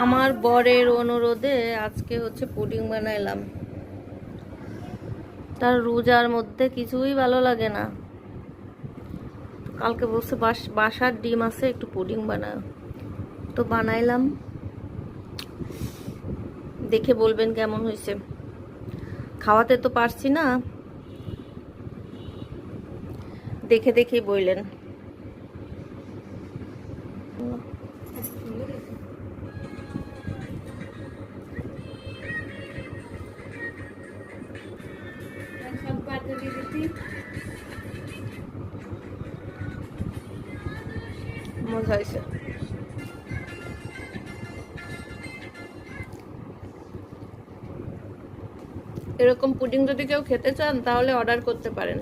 আমার বরের অনুরোধে আজকে হচ্ছে পুডিং বানাইলাম। তার রোজার মধ্যে কিছুই ভালো লাগে না। কালকে বলছে বাসার ডিম আছে, একটু পুডিং বানাও, তো বানাইলাম। দেখে বলবেন কেমন হয়েছে। খাওয়াতে তো পারছি না, দেখে দেখেই বললেন। মজা হয়েছে। এরকম পুডিং যদি কেউ খেতে চান তাহলে অর্ডার করতে পারেন।